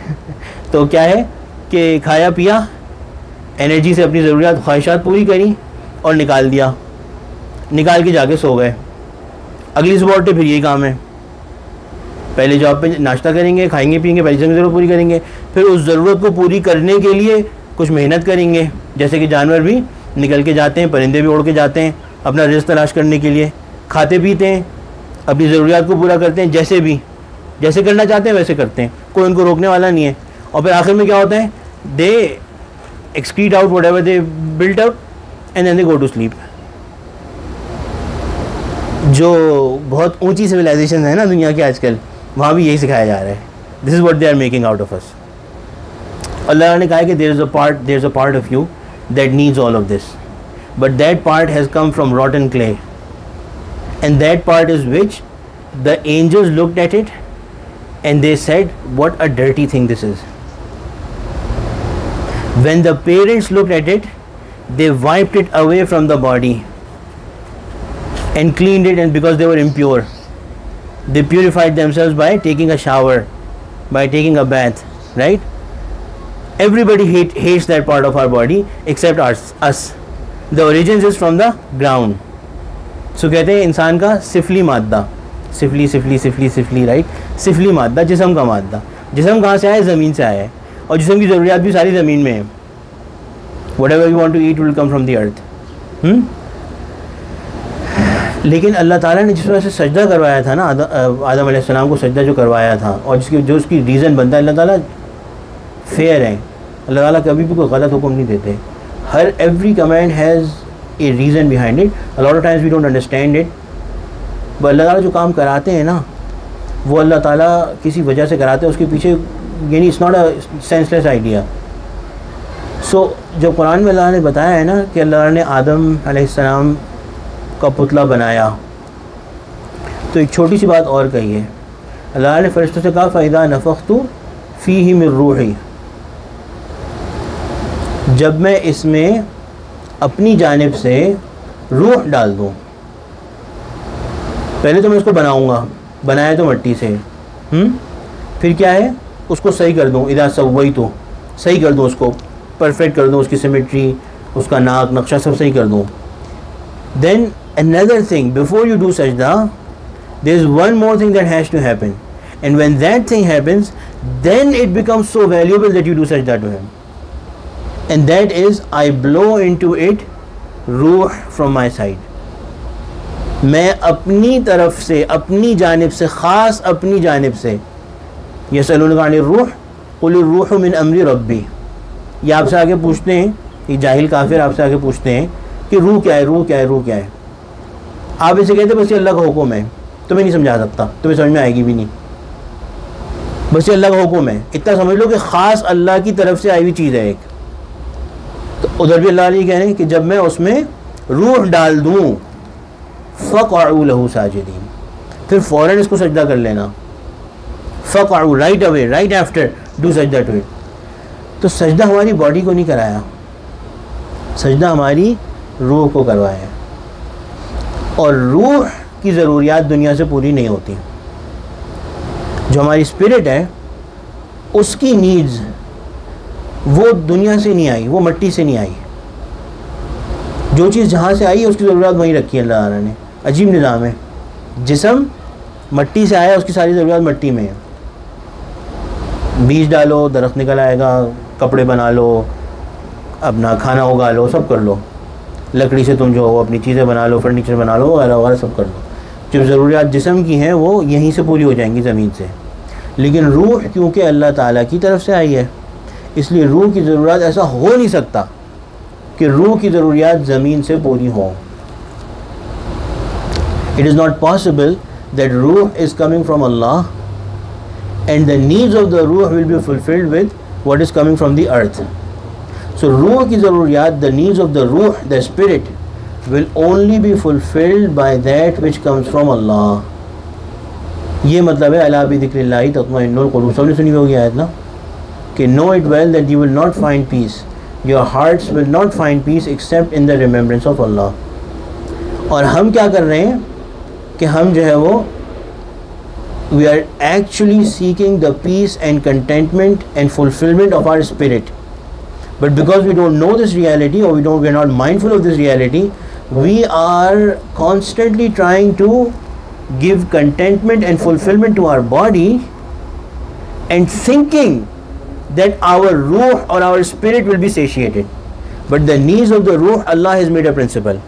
तो क्या है कि खाया पिया, energy से अपनी ज़रूरियात ख्वाहिशात पूरी करी और निकाल दिया, निकाल के जाके सो गए। अगली सुबह उठे फिर यही काम है। पहले जॉब पे नाश्ता करेंगे, खाएंगे पिएंगे, पैसे की ज़रूरत पूरी करेंगे, फिर उस ज़रूरत को पूरी करने के लिए कुछ मेहनत करेंगे। जैसे कि जानवर भी निकल के जाते हैं, परिंदे भी उड़ के जाते हैं अपना रिज़्क़ तलाश करने के लिए, खाते पीते हैं, अपनी ज़रूरियात को पूरा करते हैं, जैसे करना चाहते हैं वैसे करते हैं, कोई उनको रोकने वाला नहीं है। और फिर आखिर में क्या होता है? दे excrete out whatever they built up and then they go to sleep. जो बहुत ऊंची सिविलाइजेशन है ना दुनिया की आजकल, वहाँ भी यही सिखाया जा रहा है। This is what they are making out of us. Allah ने कहा है कि there is a part of you that needs all of this, but that part has come from rotten clay, and that part is which the angels looked at it and they said what a dirty thing this is. When the parents looked at it, they wiped it away from the body and cleaned it, and because they were impure, They purified themselves by taking a shower, by taking a bath, right? Everybody hates that part of our body except us. The origins is from the ground. So कहते हैं इंसान का सिफली मादा, सिफली right, सिफली मादा, जिस्म का मादा. जिस्म कहाँ से आया है? ज़मीन से आया है, और जिस्म की ज़रूरियात भी सारी ज़मीन में है. Whatever you want to eat will come from the earth. लेकिन अल्लाह ताला ने जिस वजह से सजदा करवाया था ना, आदम अलैहिस्सलाम को सजदा जो करवाया था, और जो उसकी रीज़न बनता है, अल्लाह ताला फेयर है. अल्लाह ताला कभी भी कोई गलत हुक्म नहीं देते. हर every command has a reason behind it. A lot of times we don't understand it, but Allah ताला जो काम कराते हैं ना, वो अल्लाह ताला किसी वजह से कराते हैं. उसके पीछे यानी it's not a senseless idea. So जब कुरान में अल्लाह ने बताया है ना कि अल्लाह ने आदम अलैहिस्सलाम का पुतला बनाया, तो एक छोटी सी बात और कही है. अल्लाह ने फरिश्तों से कहा फ़इज़ा नफ़ख़्तु फ़ीही मिन रूही, जब मैं इसमें अपनी जानिब से रूह डाल दूँ. पहले तो मैं उसको बनाऊँगा, बनाया तो मट्टी से, फिर क्या है, उसको सही कर दूँ. इज़ा सव्वैतु, सही कर दूँ, उसको परफेक्ट कर दूँ, उसकी सिमेट्री, उसका नाक नक्शा सब सही कर दूँ. Then another thing, before you do sajda, there is one more thing that has to happen, and when that thing happens, then it becomes so valuable that you do sajda to him, and that is I blow into it रूह from my side. मैं अपनी तरफ से, अपनी जानिब से, ख़ास अपनी जानिब से, यसअलूनका अनिर रूह क़ुलिर रूह मिन अम्रि रब्बी, ये आपसे आगे पूछते हैं, ये जाहिल काफिर आपसे आगे पूछते हैं कि रूह क्या है, रूह क्या है, रूह क्या है. आप इसे कहते बस ये अल्लाह का हुक्म है. तुम्हें नहीं समझा सकता, तुम्हें समझ में आएगी भी नहीं. बस ये अल्लाह का हुक्म है, इतना समझ लो कि ख़ास अल्लाह की तरफ से आई हुई चीज़ है एक. तो उधर भी अल्लाह कह रहे हैं कि जब मैं उसमें रूह डाल दूँ फ़क़अू लहू साजिदीन, फिर फ़ौरन इसको सजदा कर लेना. फ़क़अू, right away, right after do सजदा टू इट. तो सजदा हमारी बॉडी को नहीं कराया, सजदा हमारी रूह को करवाया है. और रूह की ज़रूरियात दुनिया से पूरी नहीं होती. जो हमारी स्पिरिट है उसकी नीड्स वो दुनिया से नहीं आई, वो मट्टी से नहीं आई. जो चीज़ जहाँ से आई है उसकी ज़रूरत वहीं रखी है अल्लाह ताला ने. अजीब निज़ाम है. जिस्म मट्टी से आया, उसकी सारी ज़रूरत मट्टी में है. बीज डालो, दरख्त निकल आएगा, कपड़े बना लो, अपना खाना उगा लो, सब कर लो. लकड़ी से तुम जो हो अपनी चीज़ें बना लो, फर्नीचर बना लो, वगैरह वगैरह सब कर लो. जो ज़रूरियात जिस्म की हैं वो यहीं से पूरी हो जाएंगी ज़मीन से. लेकिन रूह क्योंकि अल्लाह ताला की तरफ से आई है, इसलिए रूह की ज़रूरत, ऐसा हो नहीं सकता कि रूह की ज़रूरियात ज़मीन से पूरी हों. It is not possible that रूह is coming from Allah and the needs of the रूह will be fulfilled with what is coming from the earth. So रूह की ज़रूरियात, the needs of the रूह, the spirit will only be fulfilled by that which comes from Allah. ये मतलब है अला बिज़िक्रिल्लाहि तत्मइन्नुल क़ुलूब. सबने सुनी होगी आयत ना, कि know it well that you will not find peace, your hearts will not find peace except in the remembrance of Allah. और हम क्या कर रहे हैं कि हम जो है वो we are actually seeking the peace and contentment and fulfillment of our spirit. But because we don't know this reality, or we are not mindful of this reality, we are constantly trying to give contentment and fulfillment to our body and thinking that our ruh or our spirit will be satiated. But the needs of the ruh, Allah has made a principle.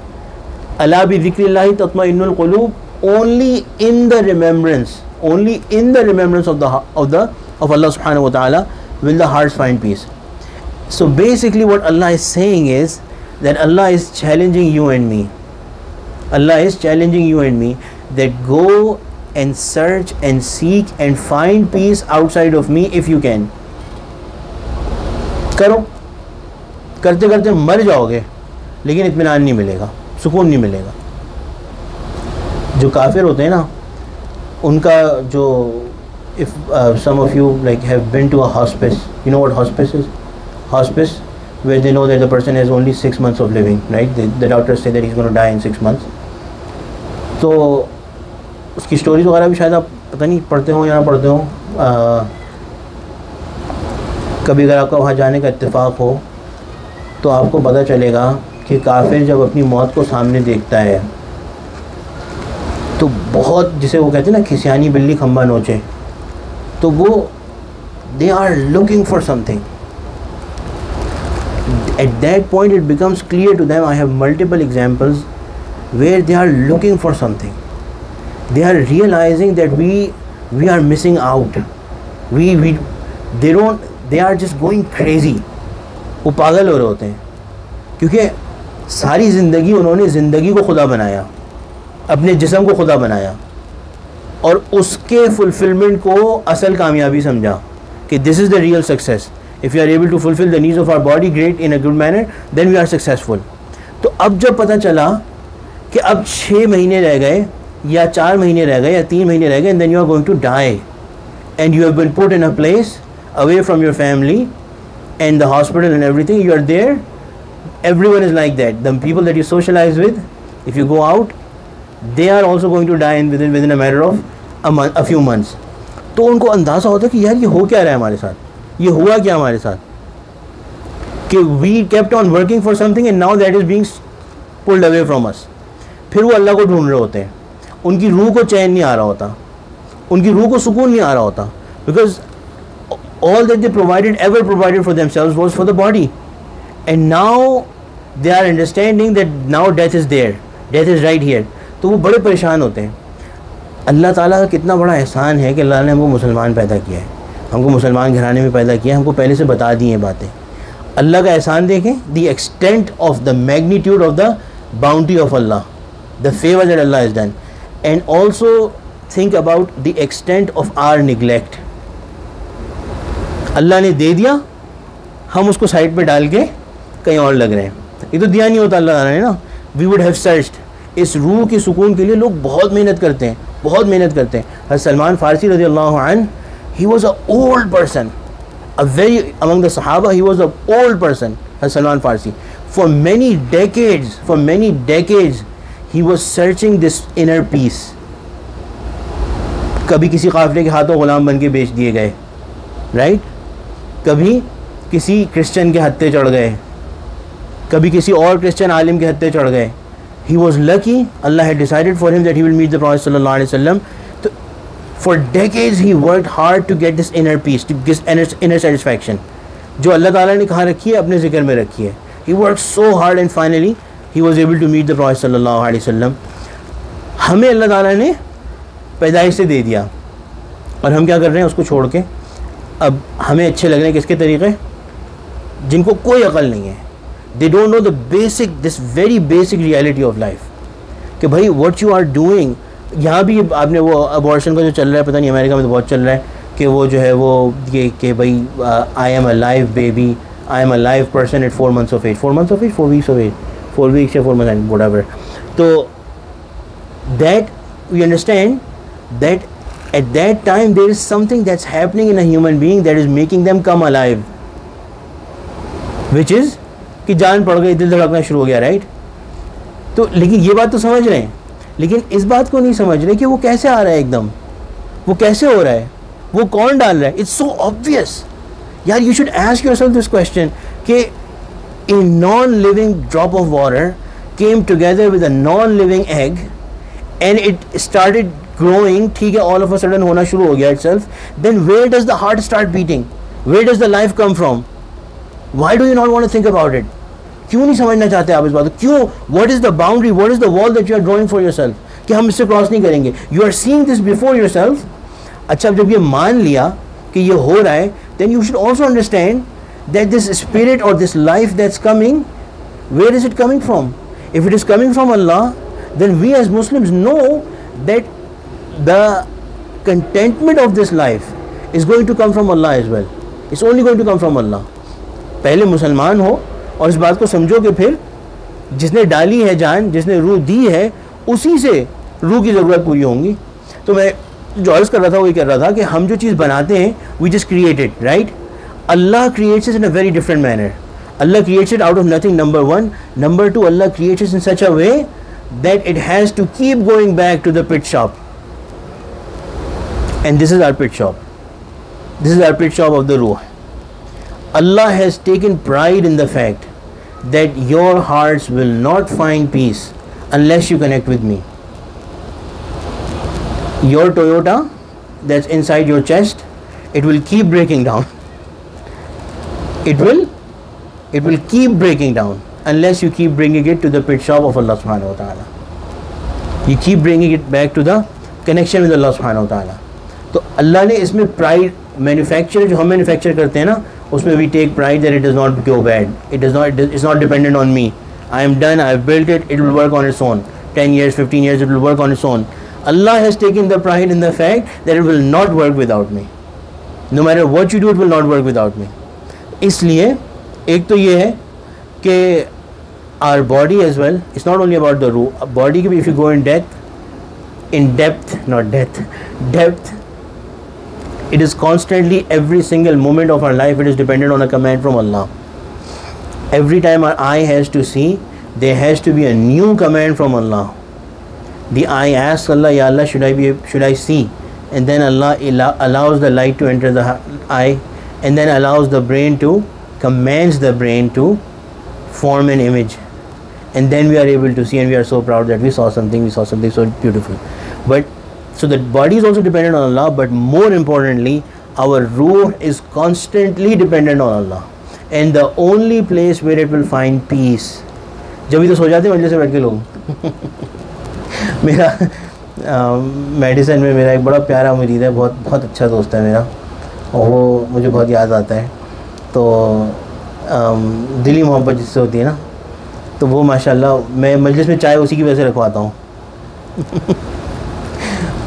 Ala bi dhikrillahi tatma'innul qulub. Only in the remembrance of Allah subhanahu wa ta'ala will the hearts find peace. So basically what Allah is saying is that Allah is challenging you and me. Allah is challenging you and me that go and search and seek and find peace outside of me if you can. करो, करते करते मर जाओगे लेकिन इत्मीनान नहीं मिलेगा, सुकून नहीं मिलेगा. जो काफिर होते हैं ना, उनका जो if some of you like have been to a hospice, you know what hospice is? Hospice, where they know that the person has only 6 months of living, right? The doctors say that he's going to die in 6 months. तो उसकी stories वगैरह भी शायद आप पता नहीं पढ़ते हो या ना पढ़ते हो, कभी अगर आपका वहाँ जाने का इत्तेफाक हो तो आपको पता चलेगा कि काफिर जब अपनी मौत को सामने देखता है तो बहुत, जिसे वो कहते हैं ना खिसियानी बिल्ली खंबा नोचे, तो वो they are looking for something. At that point it becomes clear to them. I have multiple examples where they are looking for something. They are realizing that we are missing out. They are just going crazy. वो पागल हो रहे होते हैं क्योंकि सारी ज़िंदगी उन्होंने ज़िंदगी को खुदा बनाया, अपने जिस्म को खुदा बनाया और उसके फुलफिलमेंट को असल कामयाबी समझा कि this is the real success. If we are able to fulfill the needs of our body great in a good manner, then we are successful. तो अब जब पता चला कि अब 6 महीने रह गए या 4 महीने रह गए या 3 महीने रह गए, and then you are going to die and you have been put in a place away from your family and the hospital and everything, you are there, everyone is like that. The people that you socialize with, if you go out, they are also going to die within a matter of a few months. तो उनको अंदाज़ा होता है कि यार ये हो क्या रहा है हमारे साथ, ये हुआ क्या हमारे साथ, कि we kept on working for something and now that is being pulled away from us. फिर वो अल्लाह को ढूंढ रहे होते हैं, उनकी रूह को चैन नहीं आ रहा होता, उनकी रूह को सुकून नहीं आ रहा होता, because all that they ever provided for themselves was for the body, and now they are understanding that now death is there, death is right here. तो वो बड़े परेशान होते हैं. अल्लाह ताला का कितना बड़ा एहसान है कि अल्लाह ने हमको मुसलमान पैदा किया है, हमको मुसलमान घराने में पैदा किया, हमको पहले से बता दी हैं बातें. अल्लाह का एहसान देखें, the extent of the magnitude of the bounty of Allah, the favour that Allah is done, and also think about the extent of our neglect. Allah ने दे दिया, हम उसको साइड पे डाल के कहीं और लग रहे हैं. ये तो दिया नहीं होता अल्लाह ताला ने ना. We would have searched. इस रूह के सुकून के लिए लोग बहुत मेहनत करते हैं, बहुत मेहनत करते हैं. हज़रत सलमान फ़ारसी रज़ियल्लाहु अन्हु, he was an old person, among the Sahaba he was an old person, Salman Farsi. For many decades he was searching this inner peace. कभी किसी काफ़िले के हाथों ग़ुलाम बन के बेच दिए गए, राइट, कभी किसी क्रिश्चियन के हत्थे चढ़ गए, कभी किसी और क्रिश्चियन आलिम के हत्थे चढ़ गए. He was lucky, Allah had decided for him that he will meet the Prophet sallallahu alaihi wasallam. For decades he worked hard to get this inner peace, to get inner satisfaction, जो अल्लाह ताला ने कहाँ रखी है, अपने ज़िक्र में रखी है. He worked so hard and finally he was able to meet the Prophet sallallahu alaihi wasallam. हमें अल्लाह ताला ने पैदाइश से दे दिया और हम क्या कर रहे हैं, उसको छोड़ के अब हमें अच्छे लग रहे हैं किसके तरीक़े, जिनको कोई अकल नहीं है. They don't know the basic, this very basic reality of life, कि भाई what you are doing. यहाँ भी आपने वो अबॉर्शन का जो चल रहा है, पता नहीं अमेरिका में तो बहुत चल रहा है, कि वो जो है वो ये कि भाई I am a live baby, I am a live person at 4 months of age, 4 months of age, 4 weeks of age, 4 weeks या 4 months, whatever. तो that we understand that at that time there is something that's happening in a human being that is making them come alive, which is कि जान पड़ गई, दिल धड़कना शुरू हो गया, राइट. तो लेकिन ये बात तो समझ रहे हैं, लेकिन इस बात को नहीं समझ रहे कि वो कैसे आ रहा है, एकदम वो कैसे हो रहा है, वो कौन डाल रहा है. इट्स सो ऑब्वियस यार. You should ask yourself this question कि a non-living drop of water came together with a non-living egg and it started growing, ठीक है, all of a sudden होना शुरू हो गया itself. Then where does the heart start beating? Where does the life come from? Why do you not want to think about it? क्यों नहीं समझना चाहते आप इस बात को? क्यों? What is the boundary? What is the wall that you are drawing for yourself? कि हम इससे क्रॉस नहीं करेंगे. You are seeing this before yourself. अच्छा, जब ये मान लिया कि ये हो रहा है, then you should also understand that this spirit or this life that's coming, where is it coming from? If it is coming from Allah, then we as Muslims know that the contentment of this life is going to come from Allah as well. It's only going to come from Allah. पहले मुसलमान हो और इस बात को समझो कि फिर जिसने डाली है जान, जिसने रूह दी है, उसी से रूह की ज़रूरत पूरी होंगी. तो मैं जो अर्ज़ कर रहा था वो ये कर रहा था कि हम जो चीज़ बनाते हैं, we just create it, right. Allah creates it in a very different manner. Allah creates it out of nothing, number 1. Number 2, Allah creates it in such a way that it has to keep going back to the pit shop. And this is our pit shop. This is our pit shop of the ruh. Allah has taken pride in the fact that your hearts will not find peace unless you connect with me. Your Toyota that's inside your chest, it will keep breaking down. It will keep breaking down unless you keep bringing it to the pit shop of Allah subhanahu wa ta'ala. You keep bringing it back to the connection with Allah subhanahu wa ta'ala. तो अल्लाह ने इसमें pride, manufacture जो हम manufacture करते हैं ना, उसमें we take pride that it does not go bad. It's not dependent on me. I am done, I have built it, it will work on its own. 10 years, 15 years, it will work on its own. Allah has taken the pride in the fact that it will not work without me. No matter what you do, it will not work without me. इसलिए एक तो ये है कि our body as well, it's not only about the ruh. Body, if you go in depth, not death, depth, it is constantly, every single moment of our life, it is dependent on a command from Allah. Every time our eye has to see, there has to be a new command from Allah. The eye asks Allah, Ya Allah, should I see? And then Allah allows the light to enter the eye, and then allows the brain to, commands the brain to form an image. And then we are able to see, and we are so proud that we saw something so beautiful. But so the body is also dependent on Allah, but more importantly, our ruh is constantly dependent on Allah. And the only place where it will find peace. जब भी तो सो जाते हैं मजलिस से बैठ के लोग. मेरा मेडिसिन में मेरा एक बड़ा प्यारा मुरीद है, बहुत अच्छा दोस्त है मेरा, और वो मुझे बहुत याद आता है. तो दिली मोहब्बत जिससे होती है ना, तो वो माशाल्लाह मैं मजलिस में चाय उसी की वजह से रखवाता हूँ.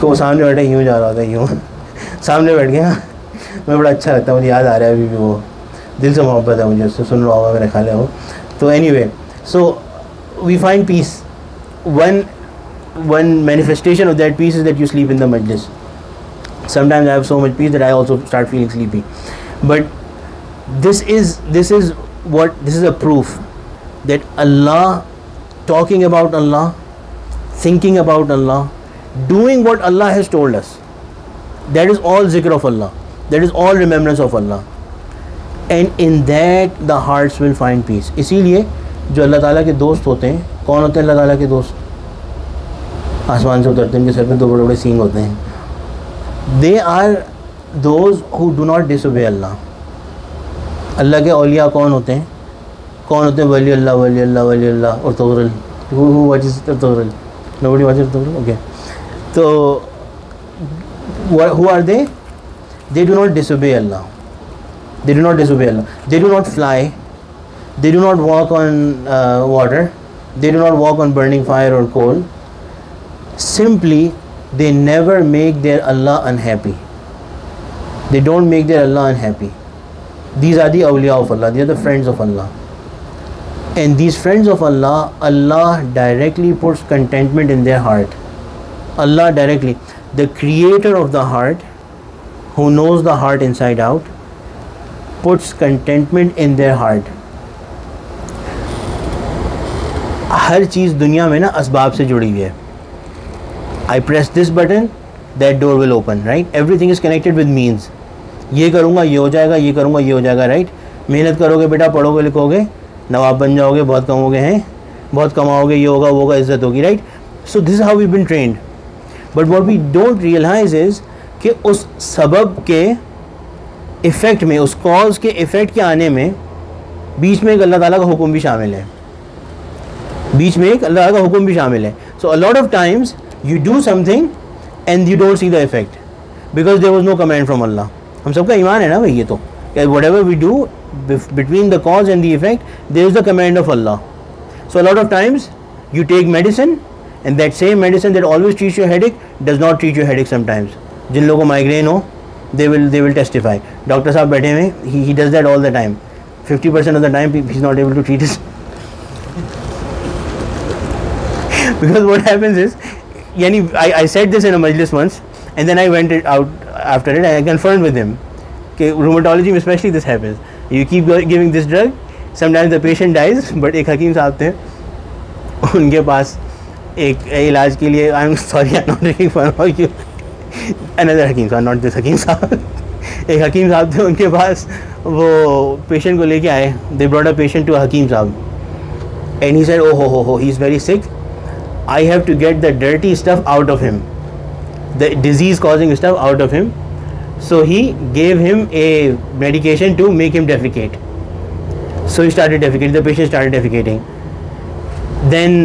तो वो सामने बैठे यूँ जा रहा होता है, यूँ सामने बैठ गया, मैं बड़ा अच्छा लगता है, मुझे याद आ रहा है अभी भी, वो दिल से मोहब्बत है मुझे उससे, सुन रहा होगा मेरे ख्याल है वो. तो anyway, so we find peace. one manifestation of that peace is that you sleep in the majlis. Sometimes I have so much peace that I also start feeling sleepy. But this is a proof that Allah, talking about Allah, thinking about Allah, doing what Allah has told us, that is all zikr of Allah, that is all remembrance of Allah, and in that the hearts will find peace. इसीलिए जो अल्लाह ताला के दोस्त होते हैं, कौन होते हैं अल्लाह ताला के दोस्त? आसमान से उतरते हैं, उनके सर पे दो बड़े बड़े सींग होते हैं. They are those who do not disobey Allah. Allah के औलिया कौन होते हैं? वली अल्लाह और तौरल. हु वाचेस तौरल? नोबडी वाचेस तौरल. ओके, तो who are they? They do not disobey Allah. They do not disobey Allah. They do not fly. They do not walk on water. They do not walk on burning fire or coal. Simply, they never make their Allah unhappy. They don't make their Allah unhappy. These are the awliya of Allah. They are the friends of Allah. And these friends of Allah, Allah directly puts contentment in their heart. Allah directly, the creator of the heart, who knows the heart inside out, puts contentment in their heart. हर चीज़ दुनिया में ना असबाब से जुड़ी हुई है. I press this button, that door will open, right? Everything is connected with means. ये करूँगा ये हो जाएगा, ये करूँगा ये हो जाएगा, right? मेहनत करोगे बेटा, पढ़ोगे लिखोगे, नवाब बन जाओगे, बहुत कमाओगे हैं, बहुत कमाओगे, ये होगा वो होगा, इज्जत होगी, right? So this is how we've been trained. But what we don't realize is कि उस सबब के इफ़ेक्ट में, उस कॉज के इफ़ेक्ट के आने में बीच में एक अल्लाह ताला का हुक्म भी शामिल है. बीच में एक अल्लाह का हुक्म भी शामिल है. So a lot of times you do something and you don't see the effect because there was no command from Allah. हम सबका ईमान है ना भाई, ये तो whatever we do between the cause and the effect, there is the command of Allah. So a lot of times you take medicine and that same medicine that always treats your headache does not treat your headache sometimes. जिन लोगों को migraine हो, they will testify. Doctor साहब बैठे हुए, he does that all the time. 50% of the time he's not able to treat it. Because what happens is, I said this in a majlis once, and then I went out after it and I confirmed with him. Okay, rheumatology especially this happens. You keep giving this drug, sometimes the patient dies, but एक हकीम साहब थे, उनके पास एक इलाज के लिए, I'm sorry I'm not making fun of you, another हकीम साहब, नॉट दिस हकीम साहब। एक हकीम साहब थे, उनके पास वो पेशेंट को लेके आए, they brought a patient to हकीम साहब and he said oh ho he is very sick, I have to get the dirty stuff out of him, the disease causing stuff out of him, so he gave him a medication to make him defecate. So he started defecating, the patient started defecating. Then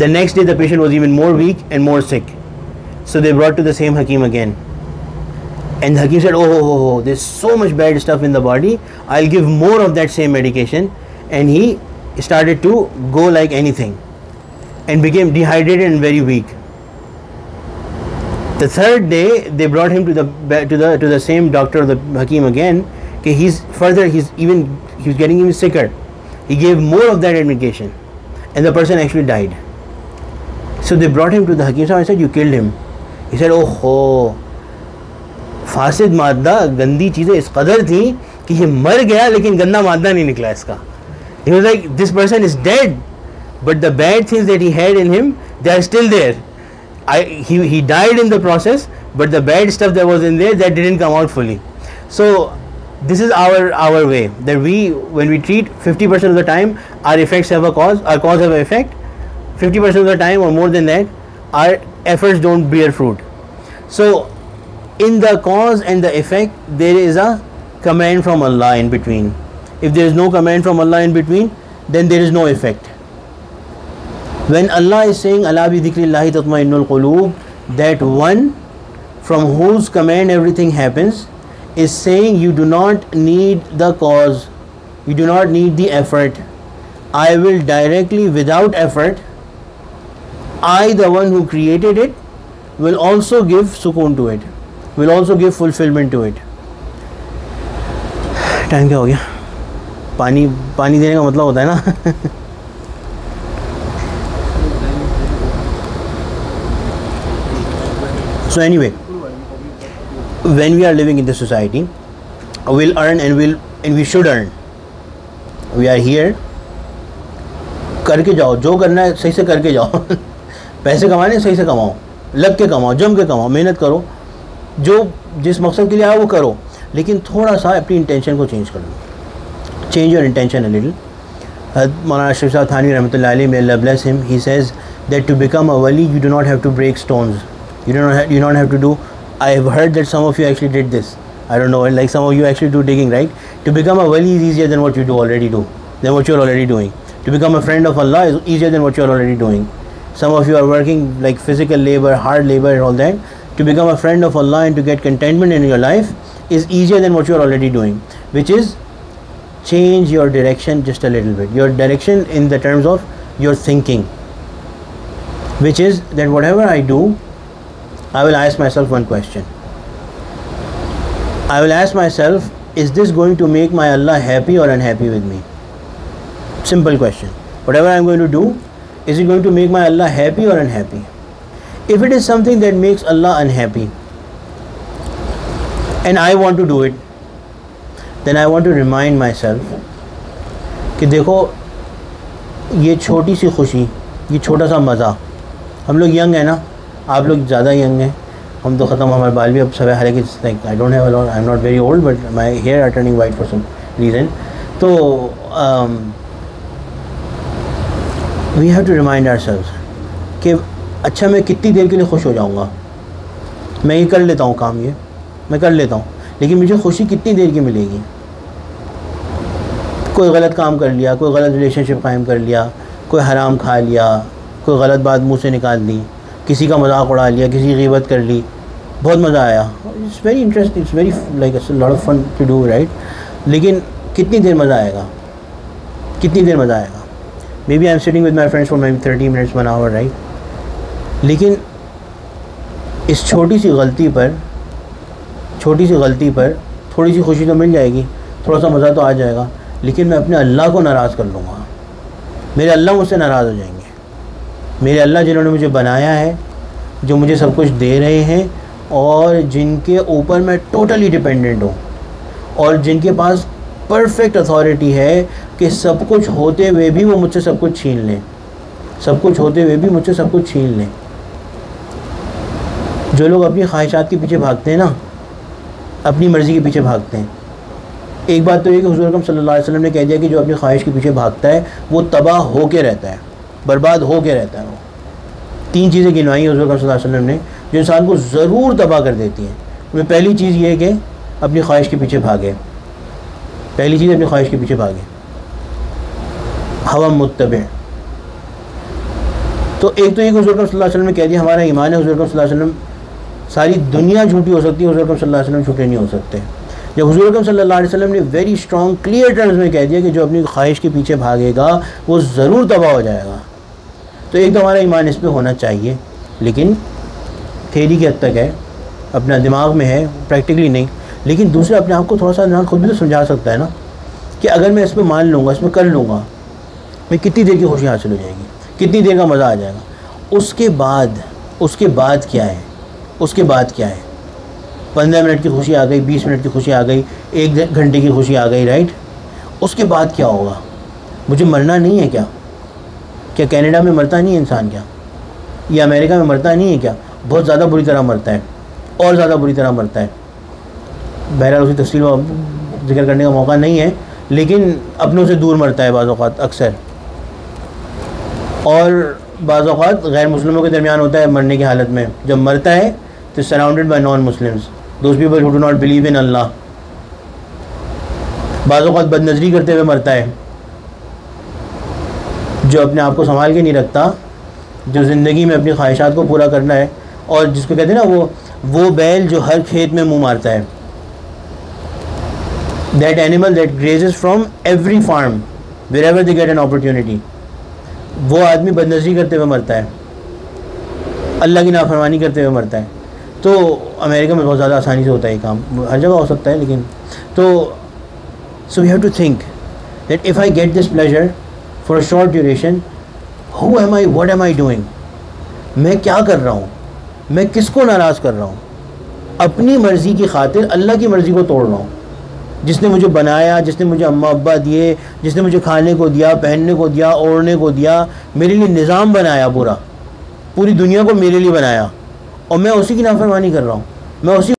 the next day the patient was even more weak and more sick, so they brought to the same Hakim again, and the Hakim said oh, there's so much bad stuff in the body, I'll give more of that same medication. And he started to go like anything and became dehydrated and very weak. The third day they brought him to the same doctor, the Hakim again. Okay, he was getting even sicker. He gave more of that medication, and the person actually died. So they brought him to the Hakim and said, "You killed him." He said, "Oh ho, फासिद मादा, गंदी चीज़ें इस कदर थी कि ये मर गया लेकिन गंदा मादा नहीं निकला इसका." He was like, "This person is dead, but the bad things that he had in him, they are still there. He died in the process, but the bad stuff that was in there, that didn't come out fully." So this is our way, that when we treat 50% of the time, our effects have a cause, our cause have an effect. 50% of the time or more than that, our efforts don't bear fruit. So in the cause and the effect, there is a command from Allah in between. If there is no command from Allah in between, then there is no effect. When Allah is saying Ala bi dhikrillahi tatma'innul qulub, that one from whose command everything happens, is saying you do not need the cause, you do not need the effort. I will directly, without effort, I, the one who created it, will also give sukoon to it, will also give fulfillment to it. Time क्या हो गया? पानी देने का मतलब होता है ना So anyway, when we are living in this society, we'll earn and we should earn. We are here. करके जाओ, जो करना है सही से करके जाओ पैसे कमाने सही से कमाओ, लग के कमाओ, जम के कमाओ, मेहनत करो, जो जिस मकसद के लिए आया वो करो, लेकिन थोड़ा सा अपनी इंटेंशन को चेंज कर लो. Change your intention a little. मौलाना अशरफ साहब थानवी रहमतुल्लाह अलैह, may Allah bless him, he says that to become a wali you do not have to break stones. You don't have to do. I have heard that some of you actually did this. I don't know, like some of you actually do digging, right? To become a wali is easier than what you already do, than what you are already doing. To become a friend of Allah is easier than what you are already doing. Some of you are working like physical labor, hard labor and all that. To become a friend of Allah and to get contentment in your life is easier than what you are already doing, which is change your direction just a little bit. Your direction in the terms of your thinking, which is that whatever I do, I will ask myself one question. I will ask myself, is this going to make my Allah happy or unhappy with me? Simple question. Whatever I am going to do, is it going to make my Allah happy or unhappy? If it is something that makes Allah unhappy and I want to do it, then I want to remind myself कि देखो ये छोटी सी खुशी, ये छोटा सा मज़ा, हम लोग यंग हैं ना, आप लोग ज़्यादा यंग हैं, हम तो ख़त्म, हमारे बाल भी अब सब है, like I don't have a lot, I am not very old but my hair are turning white for some reason. तो we have to remind ourselves कि अच्छा मैं कितनी देर के लिए खुश हो जाऊँगा, मैं ये कर लेता हूँ काम, ये मैं कर लेता हूँ, लेकिन मुझे खुशी कितनी देर की मिलेगी. कोई गलत काम कर लिया, कोई गलत रिलेशनशिप कायम कर लिया, कोई हराम खा लिया, कोई गलत बात मुँह से निकाल दी, किसी का मजाक उड़ा लिया, किसी की ग़ीबत कर ली, बहुत मज़ा आया, it's very interesting, it's very like a lot of fun to do, right. लेकिन कितनी देर मज़ा आएगा, कितनी देर मज़ा आएगा. Maybe I am sitting with my friends for maybe 30 minutes 1 hour, राइट. लेकिन इस छोटी सी गलती पर थोड़ी सी खुशी तो मिल जाएगी, थोड़ा सा मज़ा तो आ जाएगा, लेकिन मैं अपने अल्लाह को नाराज़ कर लूँगा. मेरे अल्लाह मुझसे नाराज़ हो जाएंगे. मेरे अल्लाह जिन्होंने मुझे बनाया है, जो मुझे सब कुछ दे रहे हैं और जिनके ऊपर मैं टोटली डिपेंडेंट हूँ और जिनके पास परफेक्ट अथॉरिटी है कि सब कुछ होते हुए भी वो मुझसे सब कुछ छीन लें, सब कुछ होते हुए भी मुझसे सब कुछ छीन लें. जो लोग अपनी ख्वाहिशात के पीछे भागते हैं ना, अपनी मर्ज़ी के पीछे भागते हैं, एक बात तो ये कि हुज़ूर अकरम सल्लल्लाहु अलैहि वसल्लम ने कह दिया कि जो अपनी ख्वाहिश के पीछे भागता है वो तबाह हो के रहता है, बर्बाद हो के रहता है। वो 3 चीज़ें गिनवाई हुज़ूर अकरम सल्लल्लाहु अलैहि वसल्लम ने जो इंसान को ज़रूर तबाह कर देती हैं। उनमें पहली चीज़ ये है कि अपनी ख्वाहिश के पीछे भागे, पहली चीज़ अपनी ख्वाहिश के पीछे भागे, हवा मुत्तबे। तो एक तो ये हुज़ूर अकरम सल्लल्लाहु अलैहि वसल्लम ने कह दिया, हमारा ईमान है हुज़ूर अकरम सल्लल्लाहु अलैहि वसल्लम, सारी दुनिया झूठी हो सकती है, हुज़ूर अकरम सल्लल्लाहु अलैहि वसल्लम झूठे नहीं हो सकते। जब हुज़ूर अकरम सल्लल्लाहु अलैहि वसल्लम ने वेरी स्ट्रॉन्ग क्लियर टर्म्स में कह दिया कि जो अपनी ख्वाहिश के पीछे भागेगा वो ज़रूर तबाह हो जाएगा, तो एक तो हमारा ईमान इस पर होना चाहिए, लेकिन थेरी की हद तक है, अपना दिमाग में है, प्रैक्टिकली नहीं। लेकिन दूसरा अपने आप को थोड़ा सा इंसान खुद भी तो समझा सकता है ना कि अगर मैं इसमें मान लूँगा, इसमें कर लूँगा, मैं कितनी देर की खुशी हासिल हो जाएगी, कितनी देर का मज़ा आ जाएगा। उसके बाद क्या है, उसके बाद क्या है? 15 मिनट की खुशी आ गई, 20 मिनट की खुशी आ गई, 1 घंटे की खुशी आ गई, राइट? उसके बाद क्या होगा? मुझे मरना नहीं है क्या? क्या कनाडा में मरता नहीं है इंसान क्या? या अमेरिका में मरता नहीं है क्या? बहुत ज़्यादा बुरी तरह मरता है, और ज़्यादा बुरी तरह मरता है। बहरहाल उसी तफसील में जिक्र करने का मौका नहीं है, लेकिन अपनों से दूर मरता है बाज़ औक़ात अक्सर, और बाज़ औक़ात गैर मुस्लिमों के दरमियान होता है मरने की हालत में। जब मरता है तो surrounded by non Muslims, those people who do not believe in Allah. बाज़ औक़ात बदनज़री करते हुए मरता है, जो अपने आप को संभाल के नहीं रखता, जो ज़िंदगी में अपनी ख्वाहिशात को पूरा करना है, और जिसको कहते हैं ना वो बैल जो हर खेत में मुँह मारता है, that animal that grazes from every farm wherever they get an opportunity. वो आदमी बदनज़री करते हुए मरता है, अल्लाह की नाफरमानी करते हुए मरता है। तो अमेरिका में बहुत ज़्यादा आसानी से होता है ये काम, हर जगह हो सकता है, लेकिन तो so we have to think that if I get this pleasure for a short duration, who am I, what am I doing? मैं क्या कर रहा हूँ? मैं किसको नाराज़ कर रहा हूँ? अपनी मर्ज़ी की खातिर अल्लाह की मर्ज़ी को तोड़ रहा हूँ। जिसने मुझे बनाया, जिसने मुझे अम्मा अब्बा दिए, जिसने मुझे खाने को दिया, पहनने को दिया, ओढ़ने को दिया, मेरे लिए निज़ाम बनाया, पूरी दुनिया को मेरे लिए बनाया, और मैं उसी की नाफरमानी कर रहा हूँ, मैं उसी